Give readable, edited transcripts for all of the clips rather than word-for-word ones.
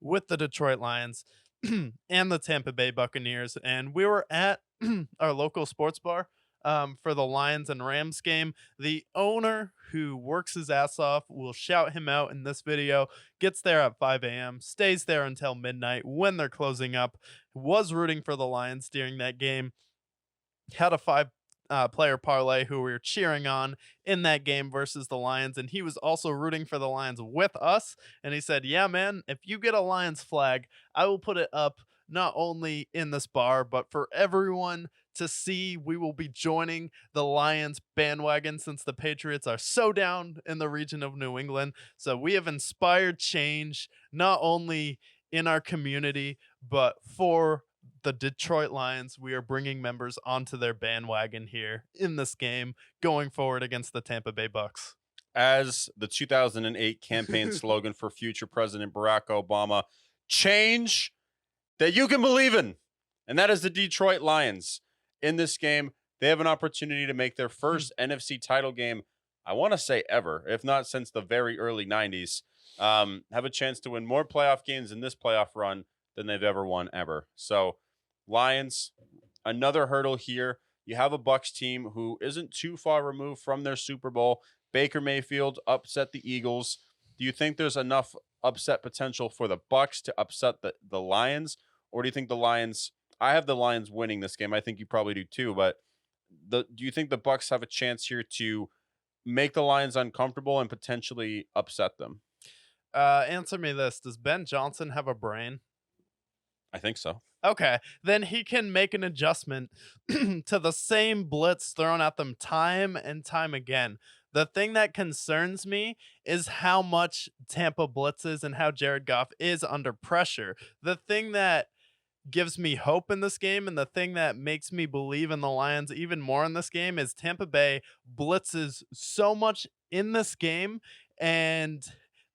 with the Detroit Lions and the Tampa Bay Buccaneers. And we were at our local sports bar for the Lions and Rams game. The owner, who works his ass off, will shout him out in this video, gets there at 5 a.m., stays there until midnight when they're closing up, was rooting for the Lions during that game, had a player parlay who we were cheering on in that game versus the Lions. And he was also rooting for the Lions with us. And he said, "Yeah, man, if you get a Lions flag, I will put it up not only in this bar, but for everyone to see. We will be joining the Lions bandwagon since the Patriots are so down in the region of New England. So we have inspired change, not only in our community, but for the Detroit Lions. We are bringing members onto their bandwagon here in this game going forward against the Tampa Bay Bucks." As the 2008 campaign slogan for future President Barack Obama, change that you can believe in. And that is the Detroit Lions. In this game, they have an opportunity to make their first NFC title game, I want to say ever, if not since the very early 90s. Have a chance to win more playoff games in this playoff run than they've ever won ever. So, Lions, another hurdle here. You have a Bucks team who isn't too far removed from their Super Bowl. Baker Mayfield upset the Eagles. Do you think there's enough upset potential for the Bucks to upset the Lions? Or do you think the Lions, I have the Lions winning this game. I think you probably do too, but do you think the Bucks have a chance here to make the Lions uncomfortable and potentially upset them? Answer me this. Does Ben Johnson have a brain? I think so. Okay, then he can make an adjustment to the same blitz thrown at them time and time again. The thing that concerns me is how much Tampa blitzes and how Jared Goff is under pressure. The thing that gives me hope in this game and the thing that makes me believe in the Lions even more in this game is Tampa Bay blitzes so much in this game, and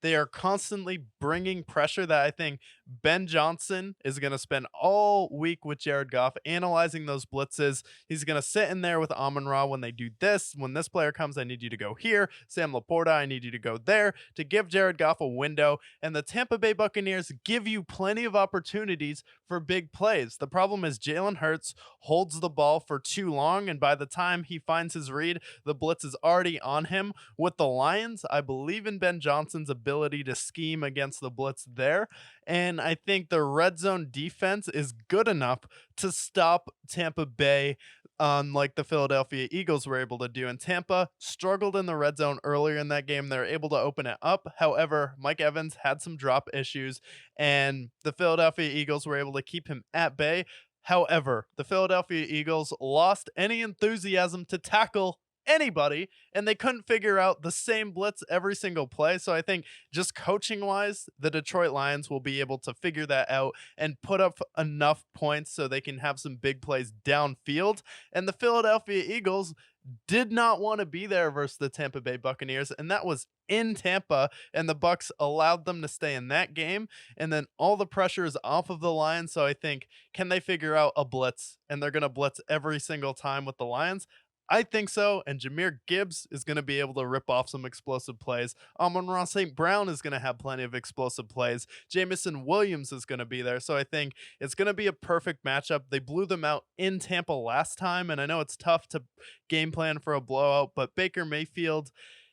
they are constantly bringing pressure that I think Ben Johnson is going to spend all week with Jared Goff analyzing those blitzes. He's going to sit in there with Amon Ra when they do this. When this player comes, I need you to go here. Sam Laporta, I need you to go there, to give Jared Goff a window. And the Tampa Bay Buccaneers give you plenty of opportunities for big plays. The problem is Jalen Hurts holds the ball for too long, and by the time he finds his read, the blitz is already on him. With the Lions, I believe in Ben Johnson's ability to scheme against the blitz there, and I think the red zone defense is good enough to stop Tampa Bay, like the Philadelphia Eagles were able to do. And Tampa struggled in the red zone earlier in that game. They were able to open it up. However, Mike Evans had some drop issues, and the Philadelphia Eagles were able to keep him at bay. However, the Philadelphia Eagles lost any enthusiasm to tackle anybody, and they couldn't figure out the same blitz every single play. So I think just coaching wise, the Detroit Lions will be able to figure that out and put up enough points so they can have some big plays downfield. And the Philadelphia Eagles did not want to be there versus the Tampa Bay Buccaneers, and that was in Tampa, and the Bucks allowed them to stay in that game, and then all the pressure is off of the Lions. So I think, can they figure out a blitz? And they're going to blitz every single time with the Lions. I think so, and Jahmyr Gibbs is going to be able to rip off some explosive plays. Amon-Ra St. Brown is going to have plenty of explosive plays. Jamison Williams is going to be there, so I think it's going to be a perfect matchup. They blew them out in Tampa last time, and I know it's tough to game plan for a blowout, but Baker Mayfield,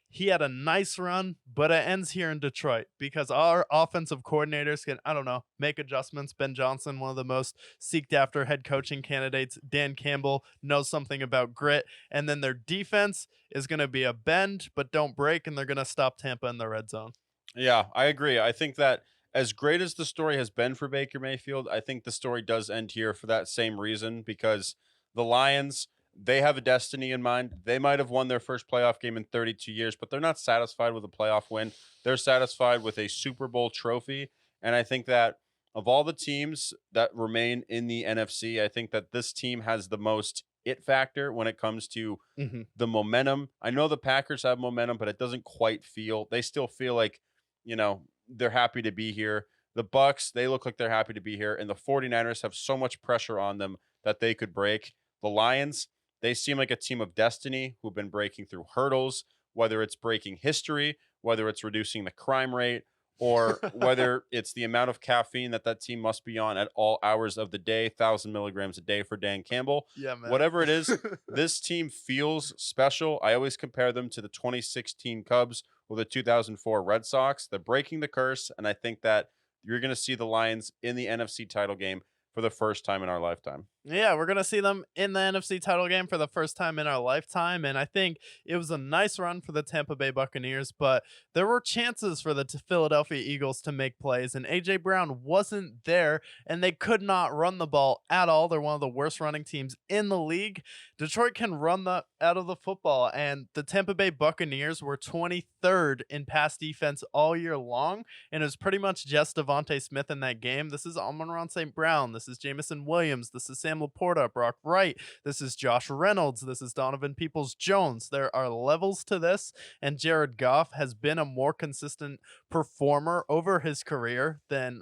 he had a nice run, but it ends here in Detroit because our offensive coordinators can, I don't know, make adjustments. Ben Johnson, one of the most seeked after head coaching candidates. Dan Campbell knows something about grit. And then their defense is going to be a bend, but don't break, and they're going to stop Tampa in the red zone. Yeah, I agree. I think that as great as the story has been for Baker Mayfield, I think the story does end here for that same reason because the Lions, they have a destiny in mind. They might have won their first playoff game in 32 years, but they're not satisfied with a playoff win. They're satisfied with a Super Bowl trophy. And I think that of all the teams that remain in the NFC, I think that this team has the most it factor when it comes to the momentum. I know the Packers have momentum, but it doesn't quite feel, they still feel like, they're happy to be here. The Bucks, they look like they're happy to be here. And the 49ers have so much pressure on them that they could break. The Lions, they seem like a team of destiny who've been breaking through hurdles, whether it's breaking history, whether it's reducing the crime rate, or whether it's the amount of caffeine that that team must be on at all hours of the day, 1,000 milligrams a day for Dan Campbell. Yeah, man. Whatever it is, this team feels special. I always compare them to the 2016 Cubs or the 2004 Red Sox. They're breaking the curse, and I think that you're going to see the Lions in the NFC title game for the first time in our lifetime. Yeah, we're going to see them in the NFC title game for the first time in our lifetime. And I think it was a nice run for the Tampa Bay Buccaneers, but there were chances for the Philadelphia Eagles to make plays, and A.J. Brown wasn't there, and they could not run the ball at all. They're one of the worst running teams in the league. Detroit can run the out of the football, and the Tampa Bay Buccaneers were 23rd in pass defense all year long, and it was pretty much just Devontae Smith in that game. This is Amon-Ra St. Brown. This is Jamison Williams. This is Sam Laporta, Brock Wright. This is Josh Reynolds. This is Donovan Peoples-Jones. There are levels to this, and Jared Goff has been a more consistent performer over his career than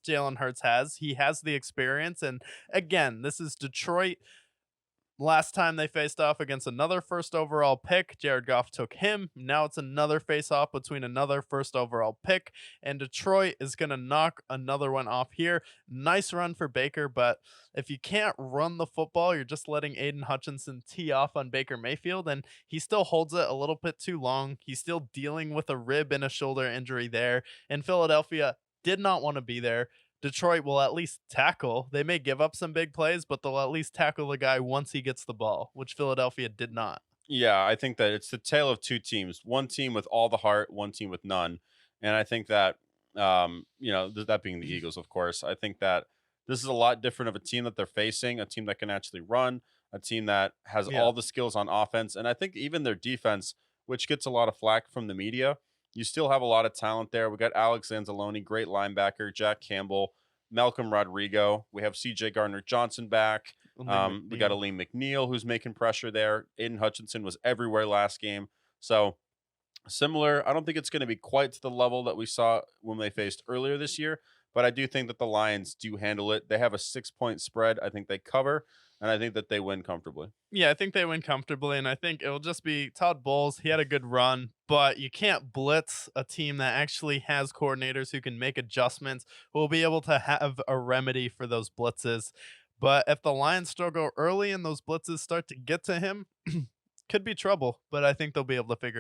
Jalen Hurts has. He has the experience, and again, this is Detroit. Last time they faced off against another first overall pick, Jared Goff took him. Now it's another face off between another first overall pick, and Detroit is going to knock another one off here. Nice run for Baker, but if you can't run the football, you're just letting Aiden Hutchinson tee off on Baker Mayfield, and he still holds it a little bit too long. He's still dealing with a rib and a shoulder injury there, and Philadelphia did not want to be there. Detroit will at least tackle. They may give up some big plays, but they'll at least tackle the guy once he gets the ball, which Philadelphia did not. Yeah, I think that it's the tale of two teams. One team with all the heart, one team with none. And I think that, that being the Eagles, of course, I think that this is a lot different of a team that they're facing, a team that can actually run, a team that has Yeah. all the skills on offense. And I think even their defense, which gets a lot of flack from the media, you still have a lot of talent there. We got Alex Anzalone, great linebacker, Jack Campbell, Malcolm Rodrigo. We have CJ Gardner Johnson back. We got Aleem McNeil, who's making pressure there. Aiden Hutchinson was everywhere last game. So similar. I don't think it's going to be quite to the level that we saw when they faced earlier this year, but I do think that the Lions do handle it. They have a 6-point spread. I think they cover, and I think that they win comfortably. Yeah, I think they win comfortably, and I think it'll just be Todd Bowles. He had a good run, but you can't blitz a team that actually has coordinators who can make adjustments, who will be able to have a remedy for those blitzes. But if the Lions struggle early and those blitzes start to get to him, could be trouble, but I think they'll be able to figure